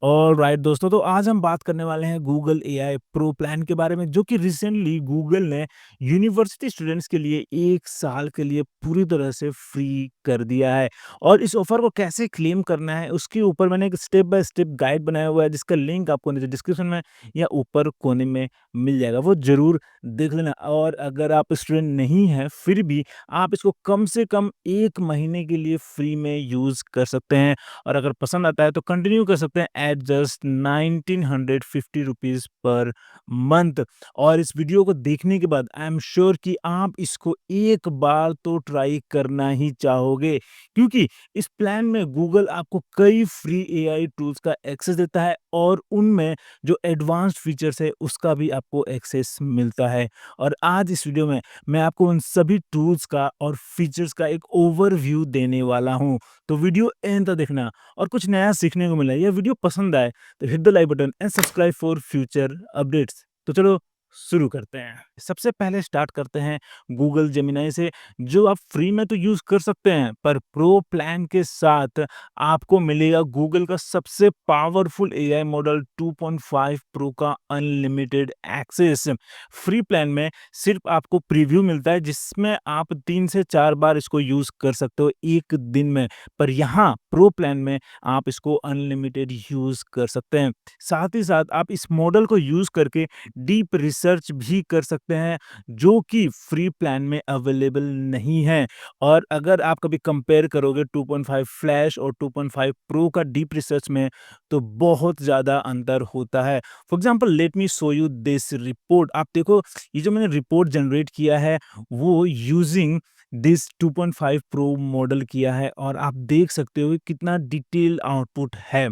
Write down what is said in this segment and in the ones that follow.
Alright दोस्तों, तो आज हम बात करने वाले हैं गूगल एआई प्रो प्लान के बारे में, जो कि रिसेंटली गूगल ने यूनिवर्सिटी स्टूडेंट्स के लिए 1 साल के लिए पूरी तरह से फ्री कर दिया है। और इस ऑफ़र को कैसे क्लेम करना है, उसके ऊपर मैंने एक स्टेप बाय स्टेप गाइड बनाया हुआ है, जिसका लिंक आपको नीचे डिस्क्रिप्शन में या ऊपर कोने में मिल जाएगा, वो ज़रूर देख लेना। और अगर आप स्टूडेंट नहीं हैं, फिर भी आप इसको कम से कम 1 महीने के लिए फ्री में यूज़ कर सकते हैं। और अगर पसंद आता है तो कंटिन्यू कर सकते हैं at just 1950 rupees per month. और इस वीडियो को देखने के बाद आई एम श्योर कि आप इसको एक बार तो ट्राई करना ही चाहोगे, क्योंकि इस प्लान में गूगल आपको कई फ्री एआई टूल्स का एक्सेस देता है और उनमें जो एडवांस्ड फीचर्स है उसका भी आपको एक्सेस मिलता है। और आज इस वीडियो में मैं आपको उन सभी टूल्स का और फीचर्स का एक ओवरव्यू देने वाला हूँ। तो वीडियो एंड तक देखना और कुछ नया सीखने को मिला। यह वीडियो पसंद आए तो hit the like button and subscribe for future updates. तो चलो शुरू करते हैं। सबसे पहले स्टार्ट करते हैं गूगल जेमिनी से, जो आप फ्री में तो यूज कर सकते हैं, पर प्रो प्लान के साथ आपको मिलेगा गूगल का सबसे पावरफुल एआई मॉडल 2.5 प्रो का अनलिमिटेड एक्सेस। फ्री प्लान में सिर्फ आपको प्रीव्यू मिलता है, जिसमें आप 3 से 4 बार इसको यूज कर सकते हो एक दिन में। पर यहाँ प्रो प्लान में आप इसको अनलिमिटेड यूज कर सकते हैं। साथ ही साथ आप इस मॉडल को यूज करके डीप रिसर्च भी कर सकते हैं, जो कि फ्री प्लान में अवेलेबल नहीं है। और अगर आप कभी कंपेयर करोगे 2.5 फ्लैश और 2.5 प्रो का डीप रिसर्च में, तो बहुत ज़्यादा अंतर होता है। For example let me show you this report. आप देखो, ये जो मैंने रिपोर्ट जनरेट किया है वो यूजिंग दिस 2.5 प्रो मॉडल किया है, और आप देख सकते हो कि कितना डिटेल आउटपुट है।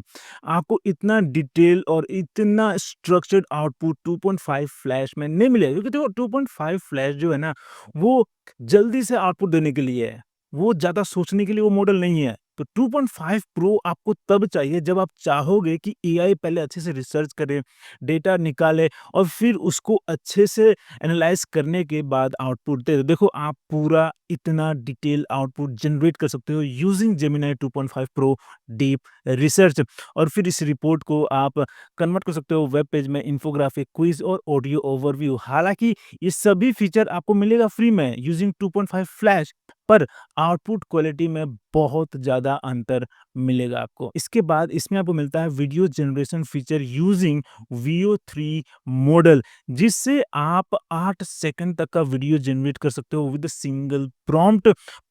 आपको इतना डिटेल और इतना स्ट्रक्चर्ड आउटपुट 2.5 फ्लैश में नहीं मिलेगा, क्योंकि देखो 2.5 फ्लैश जो है ना, वो जल्दी से आउटपुट देने के लिए है, वो ज़्यादा सोचने के लिए वो मॉडल नहीं है। तो 2.5 प्रो आपको तब चाहिए जब आप चाहोगे कि एआई पहले अच्छे से रिसर्च करे, डेटा निकाले और फिर उसको अच्छे से एनालाइज करने के बाद आउटपुट दे। तो देखो, आप पूरा इतना डिटेल आउटपुट जनरेट कर सकते हो using Gemini 2.5 pro deep research. और फिर इस रिपोर्ट को आप कन्वर्ट कर सकते हो वेब पेज में, इन्फोग्राफिक, क्विज और ऑडियो ओवरव्यू। हालांकि ये सभी फीचर आपको मिलेगा फ्री में यूजिंग 2.5 फ्लैश, पर आउटपुट क्वालिटी में बहुत ज़्यादा अंतर मिलेगा आपको। इसके बाद इसमें आपको मिलता है video generation feature using Veo 3 model, जिससे आप 8 सेकंड तक का वीडियो जनरेट कर सकते हो विद सिंगल प्रॉम्प्ट।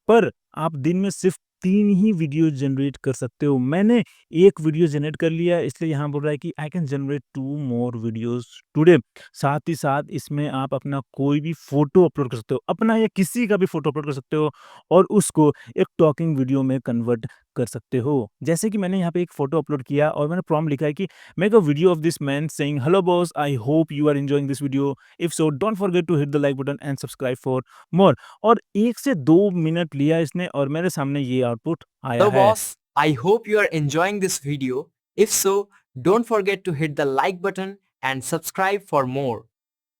पर आप दिन में सिर्फ 3 ही वीडियो जनरेट कर सकते हो। मैंने 1 वीडियो जनरेट कर लिया है, इसलिए यहाँ बोल रहा है कि I can generate 2 more videos today. साथ ही साथ इसमें आप अपना कोई भी फ़ोटो अपलोड कर सकते हो, अपना या किसी का भी फ़ोटो अपलोड कर सकते हो और उसको एक टॉकिंग वीडियो में कन्वर्ट कर सकते हो। जैसे कि मैंने यहाँ पे एक फ़ोटो अपलोड किया और मैंने प्रॉम्प्ट लिखा है कि make a video of this man saying hello boss, I hope you are enjoying this video, if so don't forget to hit the like button and subscribe for more. और 1 से 2 minute लिया इसने और मेरे सामने ये आउटपुट आया Hello है। boss, I hope you are enjoying this video. If so, don't forget to hit the like button and subscribe for more.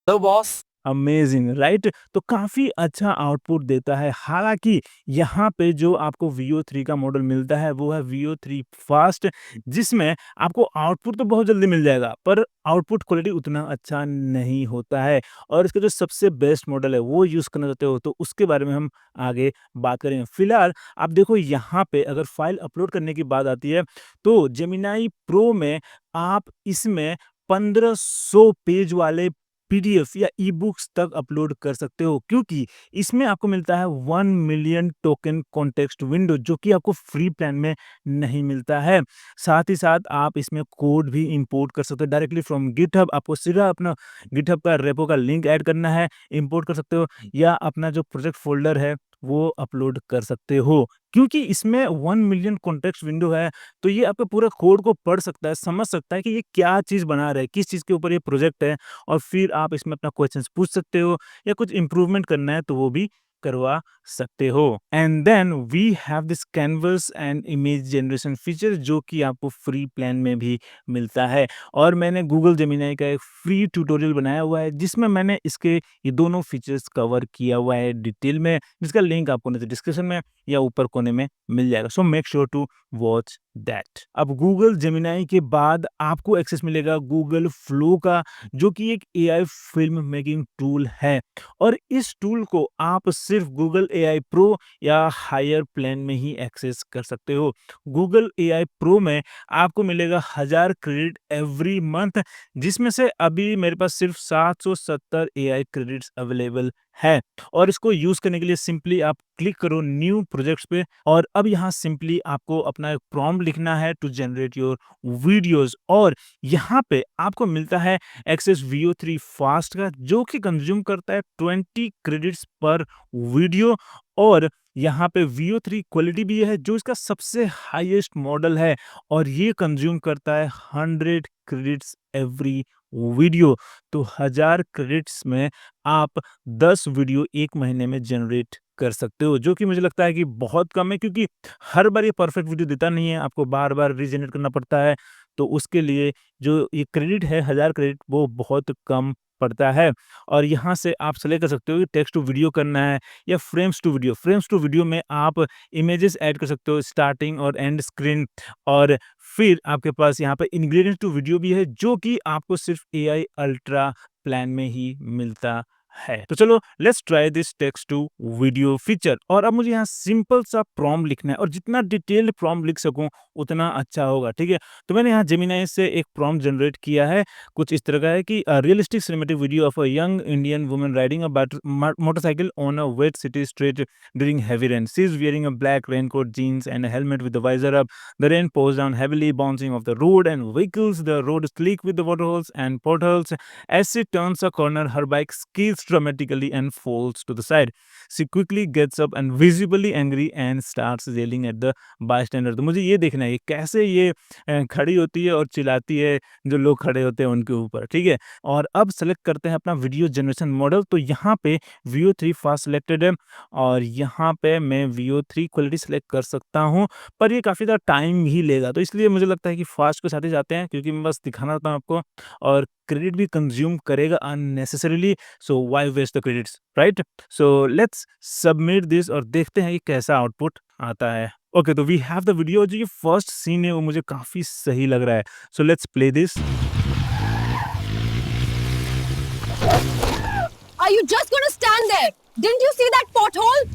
Hello boss. Amazing right. तो काफ़ी अच्छा आउटपुट देता है। हालाँकि यहाँ पे जो आपको वीओ 3 का मॉडल मिलता है वो है वीओ 3 फास्ट, जिसमें आपको आउटपुट तो बहुत जल्दी मिल जाएगा, पर आउटपुट क्वालिटी उतना अच्छा नहीं होता है। और इसका जो सबसे बेस्ट मॉडल है वो यूज़ करना चाहते हो तो उसके बारे में हम आगे बात करेंगे। फिलहाल आप देखो, यहाँ पे अगर फाइल अपलोड करने की बात आती है तो जेमिनी प्रो में आप इसमें 1500 पेज वाले पीडीएफ या ई-बुक्स तक अपलोड कर सकते हो, क्योंकि इसमें आपको मिलता है 1 मिलियन टोकन कॉन्टेक्स्ट विंडो, जो कि आपको फ्री प्लान में नहीं मिलता है। साथ ही साथ आप इसमें कोड भी इंपोर्ट कर सकते हो डायरेक्टली फ्रॉम गिटहब। आपको सीधा अपना गिटहब का रेपो का लिंक ऐड करना है, इंपोर्ट कर सकते हो, या अपना जो प्रोजेक्ट फ़ोल्डर है वो अपलोड कर सकते हो। क्योंकि इसमें 1 मिलियन कॉन्टेक्स्ट विंडो है, तो ये आपके पूरे कोड को पढ़ सकता है, समझ सकता है कि ये क्या चीज़ बना रहा है, किस चीज़ के ऊपर ये प्रोजेक्ट है, और फिर आप इसमें अपना क्वेश्चंस पूछ सकते हो या कुछ इम्प्रूवमेंट करना है तो वो भी करवा सकते हो। And then we have this canvas and image generation feature जो कि आपको फ्री प्लान में भी मिलता है। और मैंने गूगल जेमिनी का एक फ्री ट्यूटोरियल बनाया हुआ है जिसमें मैंने इसके ये दोनों फीचर्स कवर किया हुआ है डिटेल में, जिसका लिंक आपको नीचे डिस्क्रिप्शन में या ऊपर कोने में मिल जाएगा। So make sure to watch that. अब गूगल जेमिनी के बाद आपको एक्सेस मिलेगा गूगल फ्लो का, जो कि एक एआई फिल्म मेकिंग टूल है। और इस टूल को आप सिर्फ गूगल एआई प्रो या हायर प्लान में ही एक्सेस कर सकते हो। गूगल एआई प्रो में आपको मिलेगा 1000 क्रेडिट एवरी मंथ, जिसमें से अभी मेरे पास सिर्फ 770 एआई क्रेडिट्स अवेलेबल है। और इसको यूज करने के लिए सिंपली आप क्लिक करो न्यू प्रोजेक्ट्स पे, और अब यहाँ सिंपली आपको अपना एक प्रॉम्प्ट लिखना है टू जनरेट योर वीडियोस। और यहाँ पे आपको मिलता है एक्सेस VO3 फास्ट का, जो कि कंज्यूम करता है 20 क्रेडिट्स पर वीडियो। और यहाँ पे VO3 क्वालिटी भी है जो इसका सबसे हाईएस्ट मॉडल है, और ये कंज्यूम करता है 100 क्रेडिट्स एवरी वीडियो। तो 1000 क्रेडिट्स में आप 10 वीडियो 1 महीने में जनरेट कर सकते हो, जो कि मुझे लगता है कि बहुत कम है, क्योंकि हर बार ये परफेक्ट वीडियो देता नहीं है, आपको बार-बार रीजनरेट करना पड़ता है। तो उसके लिए जो ये क्रेडिट है 1000 क्रेडिट, वो बहुत कम पड़ता है। और यहाँ से आप सेलेक्ट कर सकते हो कि टेक्स्ट टू वीडियो करना है या frames to video. Frames to video में आप इमेजेस ऐड कर सकते हो, स्टार्टिंग और एंड स्क्रीन। और फिर आपके पास यहाँ पे इंग्रेडिएंट्स टू वीडियो भी है, जो कि आपको सिर्फ एआई अल्ट्रा प्लान में ही मिलता है। तो चलो let's try this text to video feature. और अब मुझे यहाँ सिंपल सा प्रॉम्प्ट लिखना है, और जितना डिटेल्ड प्रॉम्प्ट लिख सकूं उतना अच्छा होगा, ठीक है। तो मैंने यहाँ जेमिनी से एक प्रॉम्प्ट जनरेट किया है, कुछ इस तरह का है कि realistic cinematic video of a young Indian woman riding a motorcycle on a wet city street during heavy rain. She is wearing a black raincoat, jeans, and a helmet with the visor up. The rain pours down heavily, bouncing off the road and vehicles. The road is sleek with the waterholes and potholes. As she turns a corner, her bike skids dramatically and falls to the side. She quickly gets up and visibly angry and starts yelling at the bystander. तो मुझे ये देखना है कि कैसे ये खड़ी होती है और चिल्लाती है जो लोग खड़े होते हैं उनके ऊपर, ठीक है। और अब सेलेक्ट करते हैं अपना वीडियो जनरेशन मॉडल। तो यहाँ पे VO3 फास्ट सिलेक्टेड है, और यहाँ पे मैं VO3 क्वालिटी सेलेक्ट कर सकता हूँ, पर ये काफ़ी ज़्यादा टाइम ही लेगा। तो इसलिए मुझे लगता है कि फास्ट के साथ ही जाते हैं, क्योंकि मैं बस दिखाना चाहता हूँ आपको, और क्रेडिट भी कंज्यूम करेगा unnecessarily, so why waste the credits, right? So let's submit this और देखते हैं कि कैसा आउटपुट आता है। ओके, तो वी हैव द वीडियो। जो ये फर्स्ट सीन है वो मुझे काफ़ी सही लग रहा है। So let's play this. Are you just gonna stand there? Didn't you see that pothole?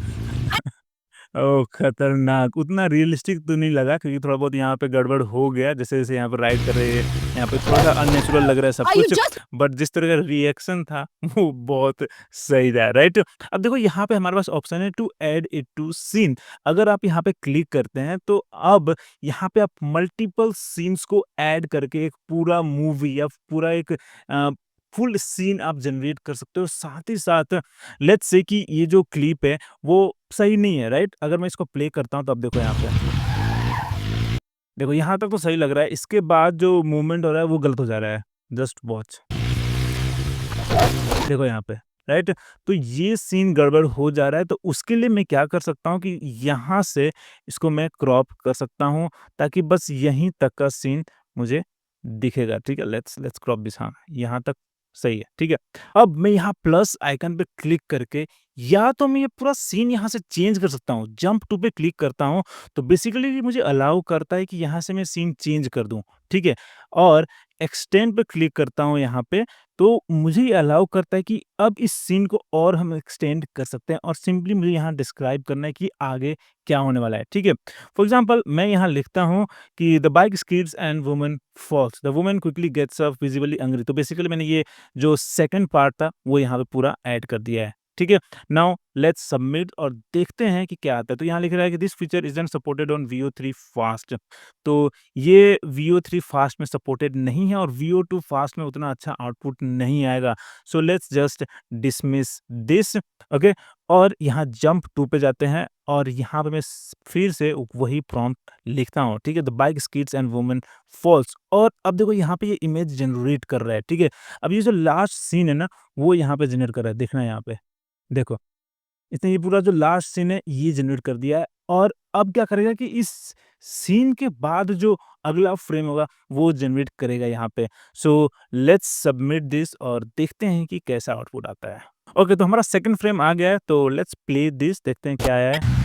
ओह! खतरनाक, उतना रियलिस्टिक तो नहीं लगा, क्योंकि थोड़ा बहुत यहाँ पे गड़बड़ हो गया, जैसे-जैसे यहाँ पे राइड कर रही है, यहाँ पे थोड़ा-सा अननेचुरल लग रहा है सब Are you कुछ, just बट जिस तरह का रिएक्शन था वो बहुत सही था, राइट? अब देखो यहाँ पे हमारे पास ऑप्शन है to add it to scene. अगर आप यहाँ पे क्लिक करते हैं तो अब यहाँ पे आप मल्टीपल सीन्स को ऐड करके एक पूरा मूवी या पूरा एक फुल सीन आप जनरेट कर सकते हो। साथ ही साथ लेट्स से कि ये जो क्लिप है वो सही नहीं है, राइट? अगर मैं इसको प्ले करता हूँ तो अब देखो यहाँ पे। देखो यहाँ तक तो सही लग रहा है, इसके बाद जो मूवमेंट हो रहा है वो गलत हो जा रहा है। Just watch. देखो यहाँ पे, राइट? तो ये सीन गड़बड़ हो जा रहा है, तो उसके लिए मैं क्या कर सकता हूँ कि यहाँ से इसको मैं क्रॉप कर सकता हूँ, ताकि बस यहीं तक का सीन मुझे दिखेगा, ठीक है? Let's let's crop this. हाँ, यहाँ तक सही है, ठीक है। अब मैं यहाँ प्लस आइकन पे क्लिक करके या तो मैं ये पूरा सीन यहाँ से चेंज कर सकता हूँ। जंप टू पे क्लिक करता हूँ तो बेसिकली ये मुझे अलाउ करता है कि यहाँ से मैं सीन चेंज कर दूँ, ठीक है? और एक्सटेंड पे क्लिक करता हूँ यहाँ पे, तो मुझे ये अलाउ करता है कि अब इस सीन को और हम एक्सटेंड कर सकते हैं, और सिंपली मुझे यहाँ डिस्क्राइब करना है कि आगे क्या होने वाला है, ठीक है? फॉर एग्जाम्पल मैं यहाँ लिखता हूँ कि the bike skids and woman falls, the woman quickly gets up visibly angry. तो बेसिकली मैंने ये जो सेकंड पार्ट था वो यहाँ पे पूरा ऐड कर दिया है, ठीक है। नाउ लेट्स सबमिट और देखते हैं कि क्या आता है। तो यहाँ लिख रहा है कि this feature isn't supported on VO3 fast. तो ये VO3 फास्ट में सपोर्टेड नहीं है, और VO2 फास्ट में उतना अच्छा आउटपुट नहीं आएगा। So let's just dismiss this, okay. और यहाँ जंप टू पे जाते हैं, और यहाँ पे मैं फिर से वही प्रॉम्प्ट लिखता हूँ, ठीक है। The bike skids and woman falls. और अब देखो यहाँ पे ये इमेज जनरेट कर रहा है, ठीक है। अब ये जो लास्ट सीन है ना वो यहाँ पे जनरेट कर रहा है, देखना यहाँ पे, देखो। इसने ये पूरा जो लास्ट सीन है ये जनरेट कर दिया है और अब क्या करेगा कि इस सीन के बाद जो अगला फ्रेम होगा वो जनरेट करेगा यहाँ पे। सो लेट्स सबमिट दिस और देखते हैं कि कैसा आउटपुट आता है। ओके, तो हमारा सेकंड फ्रेम आ गया है, तो लेट्स प्ले दिस, देखते हैं क्या आया है।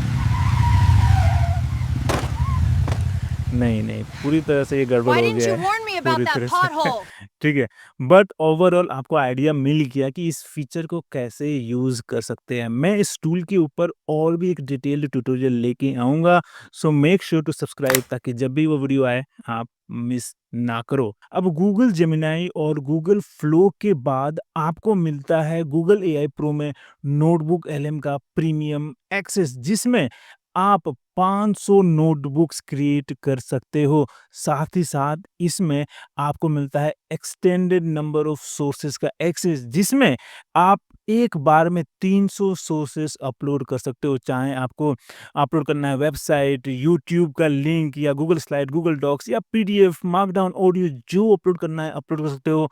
नहीं, पूरी तरह से ये गड़बड़ Why हो didn't गया you है, warn me about पूरी that तरह से। pothole? ठीक है, बट ओवरऑल आपको आइडिया मिल गया कि इस फीचर को कैसे यूज़ कर सकते हैं। मैं इस टूल के ऊपर और भी एक डिटेल्ड ट्यूटोरियल लेके आऊँगा, so make sure to subscribe ताकि जब भी वो वीडियो आए, आप मिस ना करो। अब गूगल जेमिनी और गूगल फ्लो के बाद आपको मिलता है गूगल एआई प्रो में नोटबुक एलएम का प्रीमियम एक्सेस, जिसमें आप 500 नोटबुक्स क्रिएट कर सकते हो। साथ ही साथ इसमें आपको मिलता है एक्सटेंडेड नंबर ऑफ सोर्सेस का एक्सेस, जिसमें आप एक बार में 300 सोर्सेस अपलोड कर सकते हो। चाहे आपको अपलोड करना है वेबसाइट, यूट्यूब का लिंक या गूगल स्लाइड, गूगल डॉक्स या पीडीएफ, मार्कडाउन, ऑडियो, जो अपलोड करना है अपलोड कर सकते हो।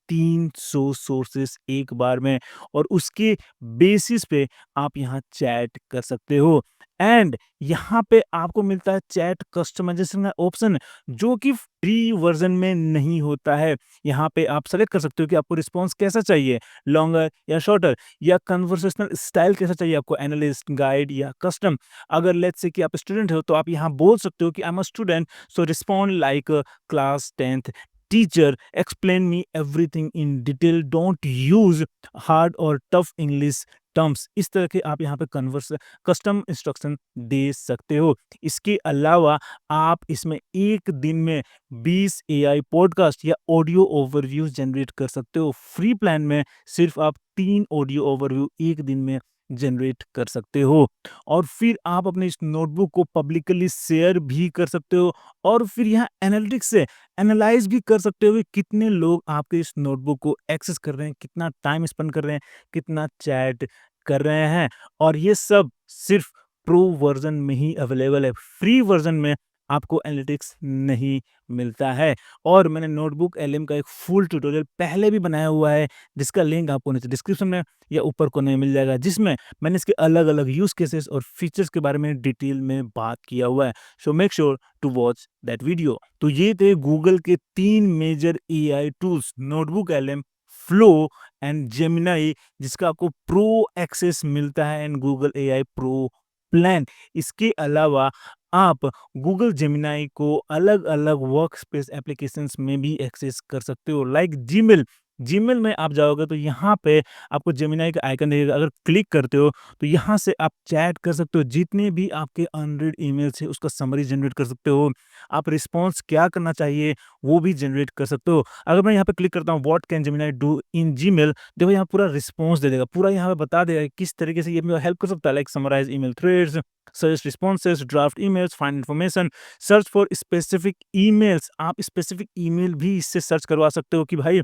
300 सोर्सेस एक बार में, और उसके बेसिस पे आप यहाँ चैट कर सकते हो। एंड यहाँ पे आपको मिलता है चैट कस्टमाइजेशन का ऑप्शन, जो कि फ्री वर्जन में नहीं होता है। यहाँ पे आप सेलेक्ट कर सकते हो कि आपको रिस्पॉन्स कैसा चाहिए, लॉन्गर या शॉर्टर, या कन्वर्सेशनल स्टाइल कैसा चाहिए आपको, एनालिस्ट, गाइड या कस्टम। अगर लेट्स से कि आप स्टूडेंट हो तो आप यहाँ बोल सकते हो कि I am a student, so respond like class 10th teacher, explain me everything in detail, don't use hard और टफ इंग्लिश टर्म्स। इस तरह के आप यहाँ पे कन्वर्स कस्टम इंस्ट्रक्शन दे सकते हो। इसके अलावा आप इसमें एक दिन में 20 एआई पॉडकास्ट या ऑडियो ओवरव्यू जनरेट कर सकते हो। फ्री प्लान में सिर्फ आप 3 ऑडियो ओवरव्यू एक दिन में जनरेट कर सकते हो, और फिर आप अपने इस नोटबुक को पब्लिकली शेयर भी कर सकते हो, और फिर यहाँ एनालिटिक्स से एनालाइज भी कर सकते हो कि कितने लोग आपके इस नोटबुक को एक्सेस कर रहे हैं, कितना टाइम स्पेंड कर रहे हैं, कितना चैट कर रहे हैं। और ये सब सिर्फ प्रो वर्जन में ही अवेलेबल है। फ्री वर्जन में आपको एनालिटिक्स नहीं मिलता है। और मैंने नोटबुक एलएम का एक फुल ट्यूटोरियल पहले भी बनाया हुआ है, जिसका लिंक आपको नीचे डिस्क्रिप्शन में या ऊपर कोने में मिल जाएगा, जिसमें मैंने इसके अलग अलग यूज केसेस और फीचर्स के बारे में डिटेल में बात किया हुआ है। So make sure to watch that video. तो ये थे गूगल के 3 major AI tools, Notebook LM, Flow and Gemini, जिसका आपको प्रो एक्सेस मिलता है and Google AI pro plan. इसके अलावा आप गूगल जेमिनी को अलग अलग वर्क स्पेस एप्लीकेशंस में भी एक्सेस कर सकते हो, लाइक जीमेल। जीमेल में आप जाओगे तो यहाँ पे आपको जेमिनी का आइकन दिखेगा। अगर क्लिक करते हो तो यहाँ से आप चैट कर सकते हो, जितने भी आपके अनरीड ईमेल्स है उसका समरी जनरेट कर सकते हो। आप रिस्पॉन्स क्या करना चाहिए वो भी जनरेट कर सकते हो। अगर मैं यहाँ पे क्लिक करता हूँ what can Gemini do in Gmail, देखो यहाँ पूरा रिस्पॉन्स दे देगा, पूरा यहाँ पे बता देगा कि किस तरीके से ये मेरा हेल्प कर सकता है, like summarise email threads, search responses, draft emails, find information, search for specific emails. आप स्पेसिफिक ईमेल भी इससे सर्च करवा सकते हो कि भाई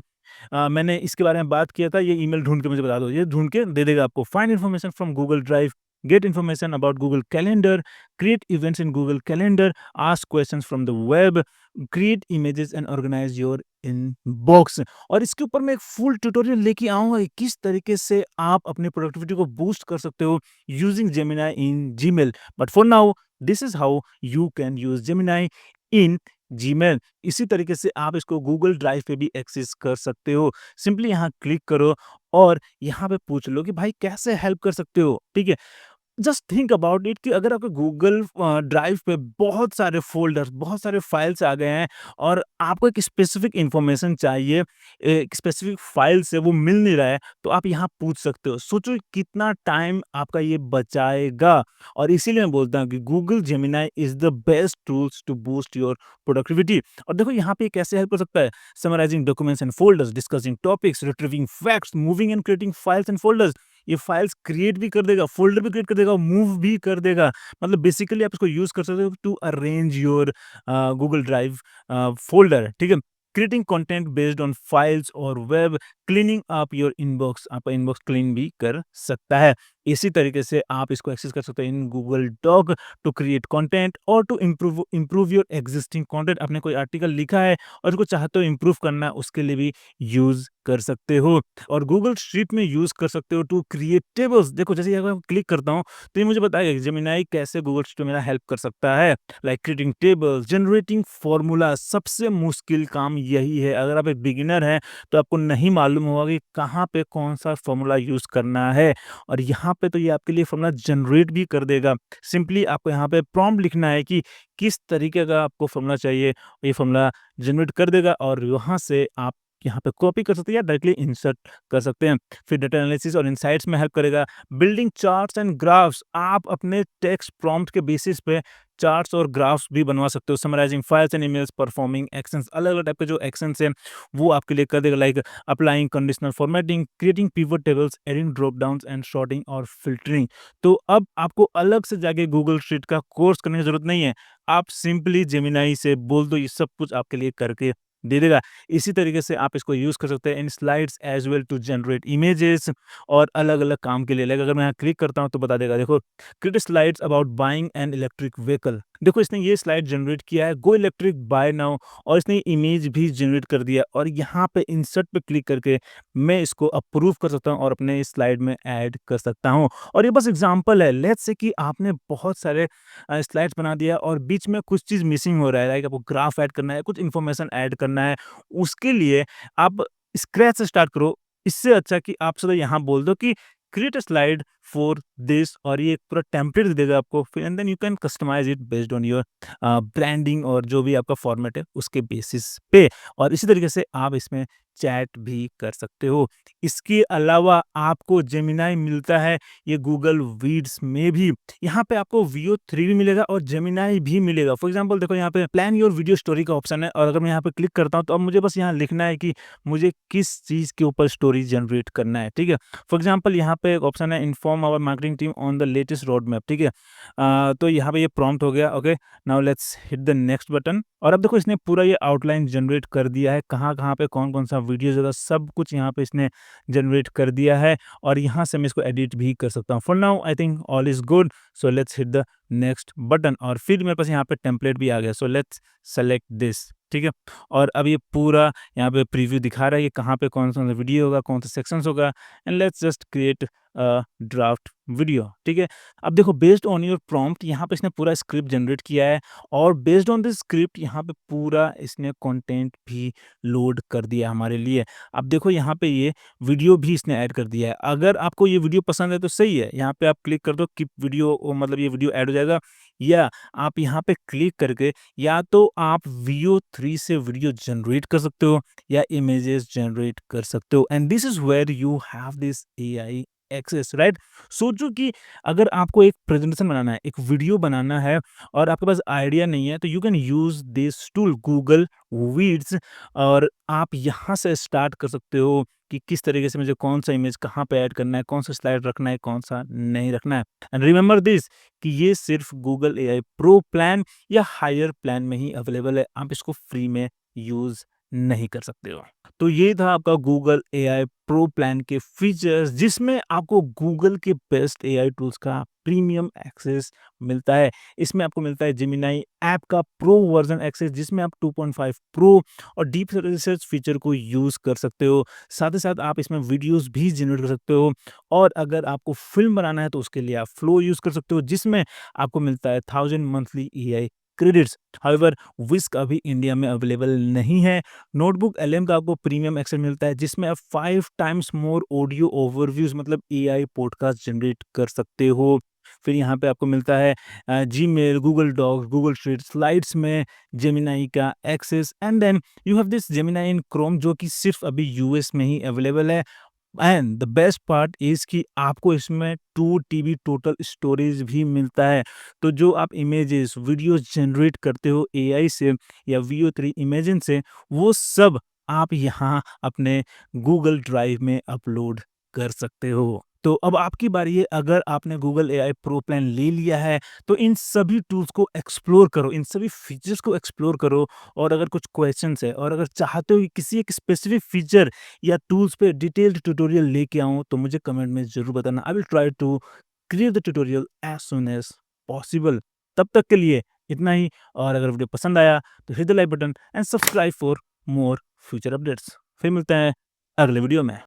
मैंने इसके बारे में बात किया था, ये ईमेल ढूंढ के मुझे बता दो, ये ढूंढ के दे देगा आपको। Find information from Google Drive, get information about Google Calendar, create events in Google Calendar, ask questions from the web, create images and organise your inbox. और इसके ऊपर मैं एक फुल ट्यूटोरियल लेके आऊंगा कि किस तरीके से आप अपनी प्रोडक्टिविटी को बूस्ट कर सकते हो using Gemini in Gmail. But for now this is how you can use Gemini in Gmail. इसी तरीके से आप इसको गूगल ड्राइव पे भी एक्सेस कर सकते हो। सिंपली यहाँ क्लिक करो और यहाँ पे पूछ लो कि भाई कैसे हेल्प कर सकते हो, ठीक है। जस्ट थिंक अबाउट इट कि अगर आपके गूगल ड्राइव पे बहुत सारे फ़ोल्डर्स, बहुत सारे फाइल्स आ गए हैं, और आपको एक स्पेसिफ़िक इन्फॉर्मेशन चाहिए, एक स्पेसिफ़िक फ़ाइल से वो मिल नहीं रहा है, तो आप यहाँ पूछ सकते हो। सोचो कितना टाइम आपका ये बचाएगा। और इसीलिए मैं बोलता हूँ कि Google Gemini is the best tools to boost your productivity. और देखो यहाँ पे कैसे हेल्प कर सकता है, summarising documents and folders, discussing topics, retrieving facts, moving and creating files and folders. ये फाइल्स क्रिएट भी कर देगा, फ़ोल्डर भी क्रिएट कर देगा, मूव भी कर देगा। मतलब बेसिकली आप इसको यूज़ कर सकते हो to arrange your Google drive folder, ठीक है? Creating content based on files और web, cleaning up your inbox, आपका इनबॉक्स क्लीन भी कर सकता है। इसी तरीके से आप इसको एक्सेस कर सकते हैं in Google doc to create content और to improve your existing content. आपने कोई आर्टिकल लिखा है और उसको चाहते हो इम्प्रूव करना, उसके लिए भी यूज़ कर सकते हो। और गूगल शीट में यूज़ कर सकते हो टू क्रिएट टेबल्स। देखो जैसे अगर मैं क्लिक करता हूँ तो ये मुझे बताएगा कि जेमिनी कैसे गूगल शीट में मेरा हेल्प कर सकता है। Like creating tables, generating formula, सबसे मुश्किल काम यही है। अगर आप एक बिगिनर हैं तो आपको नहीं मालूम होगा कि कहाँ पे कौन-सा फॉर्मूला यूज़ करना है, और यहाँ पे तो ये आपके लिए फॉर्मूला जनरेट भी कर देगा। सिंपली आपको यहाँ पे प्रॉम्प्ट लिखना है कि किस तरीके का आपको फॉर्मूला चाहिए, ये फॉर्मूला जनरेट कर देगा और वहाँ से आप यहाँ पे कॉपी कर सकते हैं या डायरेक्टली इंसर्ट कर सकते हैं। फिर डेटा एनालिसिस और इनसाइट्स में हेल्प करेगा। बिल्डिंग चार्ट्स एंड ग्राफ्स, आप अपने टेक्स्ट प्रॉम्प्ट के बेसिस पे चार्ट्स और ग्राफ्स भी बनवा सकते हो। Summarising files and emails, performing actions, अलग-अलग टाइप के जो एक्शंस हैं वो आपके लिए कर देगा। Like applying conditional formatting, creating pivot tables, adding drop downs and sorting और फिल्टरिंग। तो अब आपको अलग से जाके गूगल शीट का कोर्स करने की ज़रूरत नहीं है। आप सिंपली जेमिनी से बोल दो, ये सब कुछ आपके लिए करके दे देगा। इसी तरीके से आप इसको यूज़ कर सकते हैं in slides as well to generate images और अलग-अलग काम के लिए। लाइक अगर मैं यहाँ क्लिक करता हूँ तो बता देगा, देखो create slides about buying an electric vehicle. देखो इसने ये स्लाइड जनरेट किया है, गो इलेक्ट्रिक बाय नाउ, और इसने इमेज भी जनरेट कर दिया और यहाँ पे इंसर्ट पे क्लिक करके मैं इसको अप्रूव कर सकता हूँ और अपने इस स्लाइड में ऐड कर सकता हूँ। और ये बस एग्जांपल है। लेट्स से कि आपने बहुत सारे स्लाइड्स बना दिया और बीच में कुछ चीज़ मिसिंग हो रहा है, लाइक आपको ग्राफ ऐड करना है, कुछ इन्फॉर्मेशन ऐड करना है, उसके लिए आप स्क्रैच से स्टार्ट करो। इससे अच्छा कि आप सीधा यहाँ बोल दो कि create a slide for this, और ये एक पूरा टेम्पलेट दे देगा आपको। फिर and then you can customise it based on your branding और जो भी आपका फॉर्मेट है उसके बेसिस पे। और इसी तरीके से आप इसमें चैट भी कर सकते हो। इसके अलावा आपको जेमिनी मिलता है ये गूगल वीड्स में भी। यहाँ पे आपको वीओ 3 भी मिलेगा और जेमिनी भी मिलेगा। फॉर एग्जांपल देखो यहाँ पे प्लान योर वीडियो स्टोरी का ऑप्शन है, और अगर मैं यहाँ पे क्लिक करता हूँ तो अब मुझे बस यहाँ लिखना है कि मुझे किस चीज़ के ऊपर स्टोरी जनरेट करना है, ठीक है। फॉर एग्जांपल यहाँ पे एक ऑप्शन है inform our marketing team on the latest road map, ठीक है। तो यहाँ पे ये प्रॉम्प्ट हो गया। Okay, now let's hit the next button. और अब देखो इसने पूरा ये आउटलाइन जनरेट कर दिया है, कहाँ-कहाँ पे कौन-कौन सा वीडियो ज़्यादा, सब कुछ यहाँ पे इसने जनरेट कर दिया है और यहाँ से मैं इसको एडिट भी कर सकता हूँ। For now I think all is good, so let's hit the next button. और फिर मेरे पास यहाँ पे टेम्पलेट भी आ गया, सो लेट्स सेलेक्ट दिस, ठीक है। और अब ये पूरा यहाँ पे प्रीव्यू दिखा रहा है कि कहाँ पे कौन-सा वीडियो होगा, कौन सा सेक्शंस होगा, and let's just create a draft video, ठीक है। अब देखो बेस्ड ऑन योर प्रॉम्प्ट यहाँ पे इसने पूरा स्क्रिप्ट जनरेट किया है और बेस्ड ऑन दिस स्क्रिप्ट यहाँ पे पूरा इसने कंटेंट भी लोड कर दिया हमारे लिए। अब देखो यहाँ पे ये वीडियो भी इसने ऐड कर दिया है। अगर आपको ये वीडियो पसंद है तो सही है, यहाँ पे आप क्लिक कर दो कीप वीडियो, मतलब ये वीडियो ऐड हो जाएगा। या आप यहाँ पे क्लिक करके या तो आप वीओ 3 से वीडियो जनरेट कर सकते हो या इमेजेस जनरेट कर सकते हो, and this is where you have this AI access, right. सोचो कि अगर आपको एक प्रेजेंटेशन बनाना है, एक वीडियो बनाना है और आपके पास आइडिया नहीं है, तो you can use this tool Google weeds, और आप यहाँ से स्टार्ट कर सकते हो कि किस तरीके से मुझे कौन सा इमेज कहाँ पे ऐड करना है, कौन सा स्लाइड रखना है, कौन सा नहीं रखना है। एंड रिमेंबर दिस कि ये सिर्फ गूगल एआई प्रो प्लान या हायर प्लान में ही अवेलेबल है, आप इसको फ्री में यूज नहीं कर सकते हो। तो ये था आपका गूगल एआई प्रो प्लान के फीचर्स, जिसमें आपको गूगल के बेस्ट एआई टूल्स का प्रीमियम एक्सेस मिलता है। इसमें आपको मिलता है जेमिनी ऐप का प्रो वर्जन एक्सेस, जिसमें आप 2.5 प्रो और डीप रिसर्च फीचर को यूज कर सकते हो। साथ ही साथ आप इसमें वीडियोस भी जनरेट कर सकते हो, और अगर आपको फिल्म बनाना है तो उसके लिए आप फ्लो यूज कर सकते हो, जिसमें आपको मिलता है 1000 मंथली एआई क्रेडिट्स। हाउएवर विस्क अभी इंडिया में अवेलेबल नहीं है। नोटबुक एलएम का आपको प्रीमियम एक्सेस मिलता है, जिसमें आप 5 टाइम्स मोर ऑडियो ओवरव्यूज, मतलब एआई पॉडकास्ट जनरेट कर सकते हो। फिर यहाँ पे आपको मिलता है Gmail, Google Docs, Google Sheet, slides में जेमिनी का access, and then you have this Gemini in Chrome, जो कि सिर्फ अभी यूएस में ही अवेलेबल है। And the best part is कि आपको इसमें 2 टीबी टोटल स्टोरेज भी मिलता है। तो जो आप इमेजेस, वीडियोस जनरेट करते हो एआई से या वीओ 3 इमेजिन से, वो सब आप यहाँ अपने गूगल ड्राइव में अपलोड कर सकते हो। तो अब आपकी बारी है, अगर आपने गूगल एआई प्रो प्लान ले लिया है, तो इन सभी टूल्स को एक्सप्लोर करो, इन सभी फीचर्स को एक्सप्लोर करो और अगर कुछ क्वेश्चन्स है और अगर चाहते हो कि किसी एक स्पेसिफिक फीचर या टूल्स पे डिटेल्ड ट्यूटोरियल लेके आऊँ, तो मुझे कमेंट में ज़रूर बताना। I will try to create the tutorial as soon as possible. तब तक के लिए इतना ही, और अगर वीडियो पसंद आया तो hit the like button and subscribe for more future updates. फिर मिलते हैं अगले वीडियो में।